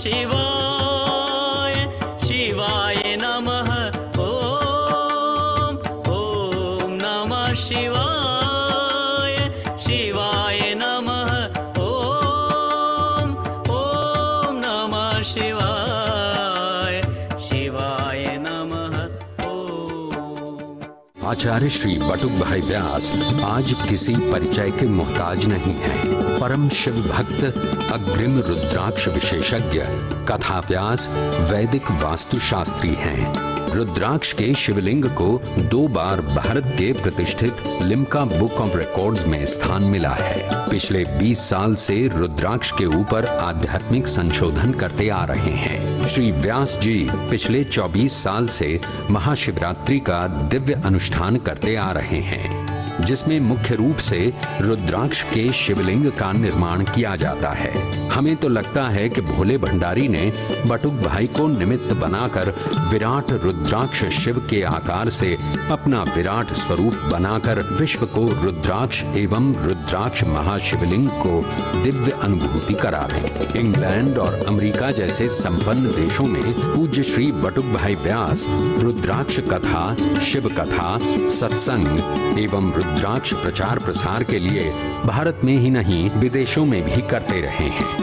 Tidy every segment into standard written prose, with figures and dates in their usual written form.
शिवाय, शिवाय नमः। ओम ओम नमः शिवाय, शिवाय नमः। ओम ओम नमः शिवाय, शिवाय नमः। ओम। आचार्य श्री बटुक भाई व्यास आज किसी परिचय के मोहताज नहीं है। परम शिव भक्त, अग्रिम रुद्राक्ष विशेषज्ञ, कथा व्यास, वैदिक वास्तुशास्त्री हैं। रुद्राक्ष के शिवलिंग को 2 बार भारत के प्रतिष्ठित लिम्का बुक ऑफ रिकॉर्ड्स में स्थान मिला है। पिछले 20 साल से रुद्राक्ष के ऊपर आध्यात्मिक संशोधन करते आ रहे हैं। श्री व्यास जी पिछले 24 साल से महाशिवरात्रि का दिव्य अनुष्ठान करते आ रहे हैं, जिसमें मुख्य रूप से रुद्राक्ष के शिवलिंग का निर्माण किया जाता है। हमें तो लगता है कि भोले भंडारी ने बटुक भाई को निमित्त बनाकर विराट रुद्राक्ष शिव के आकार से अपना विराट स्वरूप बनाकर विश्व को रुद्राक्ष एवं रुद्राक्ष महाशिवलिंग को दिव्य अनुभूति करा रहे। इंग्लैंड और अमेरिका जैसे संपन्न देशों में पूज्य श्री बटुक भाई व्यास रुद्राक्ष कथा, शिव कथा, सत्संग एवं रुद्राक्ष प्रचार प्रसार के लिए भारत में ही नहीं विदेशों में भी करते रहे हैं।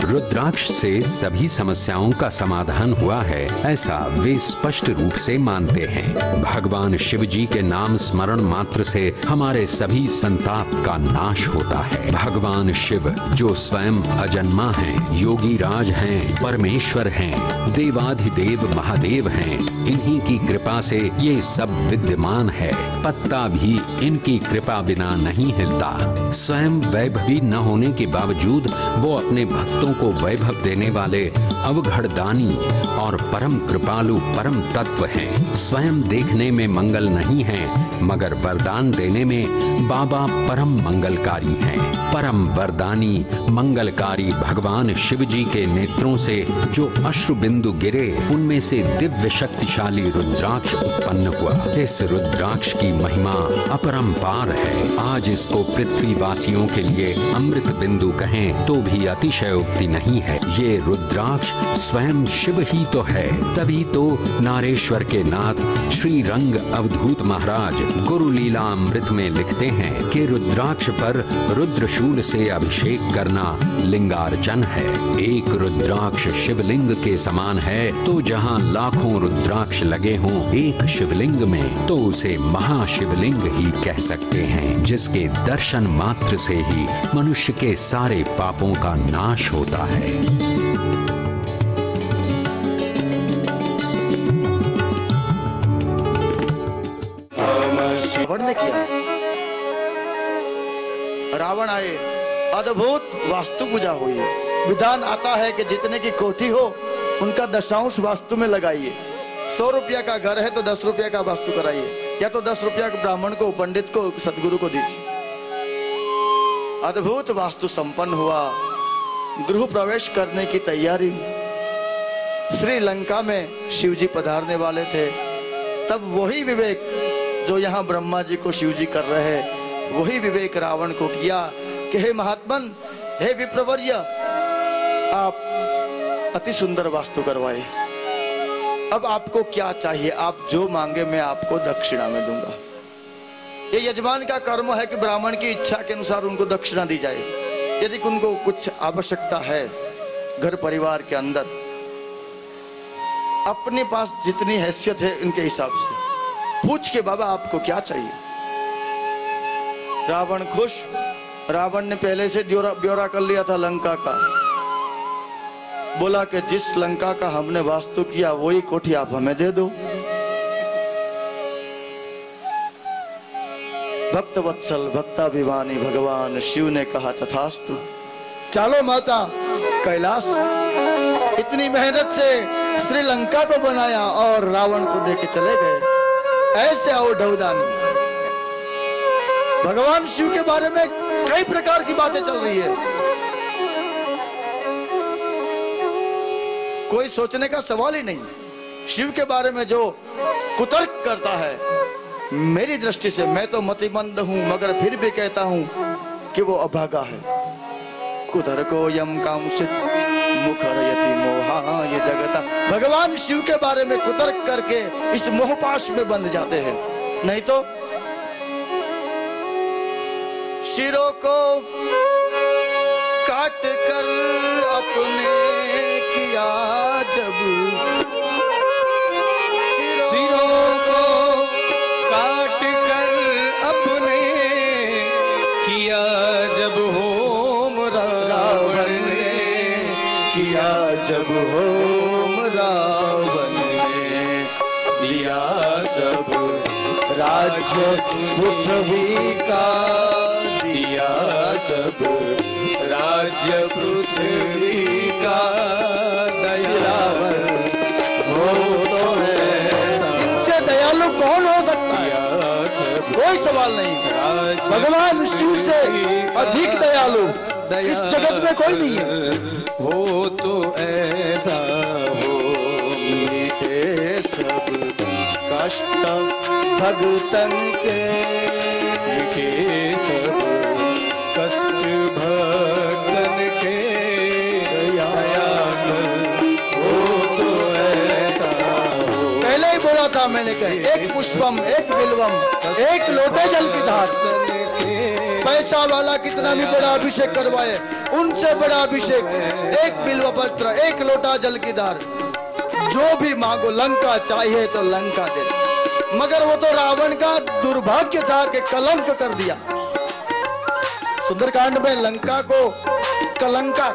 रुद्राक्ष से सभी समस्याओं का समाधान हुआ है, ऐसा वे स्पष्ट रूप से मानते हैं। भगवान शिव जी के नाम स्मरण मात्र से हमारे सभी संताप का नाश होता है। भगवान शिव जो स्वयं अजन्मा हैं, योगी राज हैं, परमेश्वर हैं, देवाधिदेव महादेव हैं, इन्हीं की कृपा से ये सब विद्यमान है। पत्ता भी इनकी कृपा बिना नहीं हिलता। स्वयं वैभवी न होने के बावजूद वो अपने भक्तों को वैभव देने वाले अवघड़दानी और परम कृपालु परम तत्व हैं। स्वयं देखने में मंगल नहीं हैं, मगर वरदान देने में बाबा परम मंगलकारी हैं। परम वरदानी मंगलकारी भगवान शिव जी के नेत्रों से जो अश्रु बिंदु गिरे, उनमें से दिव्य शक्तिशाली रुद्राक्ष उत्पन्न हुआ। इस रुद्राक्ष की महिमा अपरंपार है। आज इसको पृथ्वी वासियों के लिए अमृत बिंदु कहें तो भी अतिशयोक्ति नहीं है। ये रुद्राक्ष स्वयं शिव ही तो है। तभी तो नारेश्वर के नाथ श्री रंग अवधूत महाराज गुरु लीलामृत में लिखते हैं कि रुद्राक्ष पर रुद्रशूल से अभिषेक करना लिंगार्चन है। एक रुद्राक्ष शिवलिंग के समान है, तो जहाँ लाखों रुद्राक्ष लगे हों एक शिवलिंग में, तो उसे महाशिवलिंग ही कह सकते हैं, जिसके दर्शन मात्र से ही मनुष्य के सारे पापों का नाश होता है। रावण ने किया। रावण आए, अद्भुत वास्तु पूजा हुई। विधान आता है कि जितने की कोठी हो उनका 10 वास्तु में लगाइए। 100 रुपया का घर है तो 10 रुपया का वास्तु कराइए, या तो 10 रुपया ब्राह्मण को, पंडित को, सदगुरु को दीजिए। अद्भुत वास्तु संपन्न हुआ। गृह प्रवेश करने की तैयारी। श्रीलंका में शिव जी पधारने वाले थे। तब वही विवेक जो यहाँ ब्रह्मा जी को शिव जी कर रहे हैं, वही विवेक रावण को किया कि हे महात्मन, हे विप्रवर्य, आप अति सुंदर वास्तु करवाए। अब आपको क्या चाहिए? आप जो मांगे मैं आपको दक्षिणा में दूंगा। ये यजमान का कर्म है कि ब्राह्मण की इच्छा के अनुसार उनको दक्षिणा दी जाए। यदि उनको कुछ आवश्यकता है घर परिवार के अंदर, अपने पास जितनी हैसियत है उनके हिसाब से पूछ के, बाबा आपको क्या चाहिए? रावण खुश। रावण ने पहले से ब्यौरा कर लिया था लंका का। बोला कि जिस लंका का हमने वास्तु किया वही कोठी आप हमें दे दो। भक्तवत्सल भक्ताभिमानी भगवान शिव ने कहा तथास्तु। चलो माता कैलाश। इतनी मेहनत से श्रीलंका को बनाया और रावण को देके चले गए। ऐसे आओ ढौदानी। भगवान शिव के बारे में कई प्रकार की बातें चल रही है। कोई सोचने का सवाल ही नहीं। शिव के बारे में जो कुतर्क करता है, मेरी दृष्टि से, मैं तो मतिमंद हूं मगर फिर भी कहता हूं कि वो अभागा है। कुतर को यम कामुषित मुखरयति मोहाय जगता। भगवान शिव के बारे में कुतर्क करके इस मोहपाश में बंध जाते हैं। नहीं तो शिरों को काट कर अपने किया जब, सिरों को काट कर अपने किया जब होम रावण ने, किया जब होम रावण ने, दिया सब राज्य पृथ्वी का, दिया सब राज्य पृथ्वी का, दयावर हो तो है। इनसे दयालु कौन हो सकता है? कोई सवाल नहीं। भगवान शिव से अधिक दयालु इस जगत में कोई नहीं है। हो तो ऐसा हो, मीटे सब कष्ट भगतन के, सब कष्ट भगतन के, हो तो ऐसा हो। पहले ही बोला था मैंने, कहा एक पुष्पम एक बिल्वम एक लोटे जल की धार। पैसा वाला कितना भी बड़ा अभिषेक करवाए, उनसे बड़ा अभिषेक एक बिल्व पत्र एक लोटा जल की धार। जो भी मांगो, लंका चाहिए तो लंका दे। मगर वो तो रावण का दुर्भाग्य था कि कलंक कर दिया। सुंदरकांड में लंका को कलंका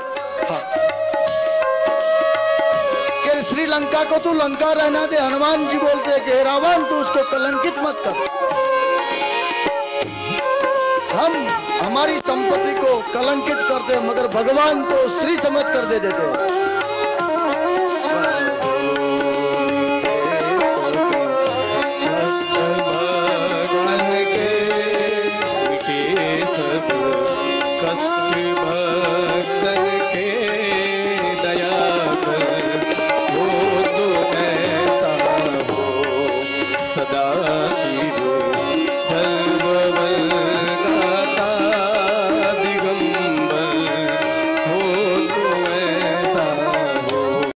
कि श्रीलंका को तू लंका रहना दे। हनुमान जी बोलते हैं कि रावण तू उसको कलंकित मत कर। हम हमारी संपत्ति को कलंकित करते हैं, मगर भगवान को श्री समझ कर दे देते हैं।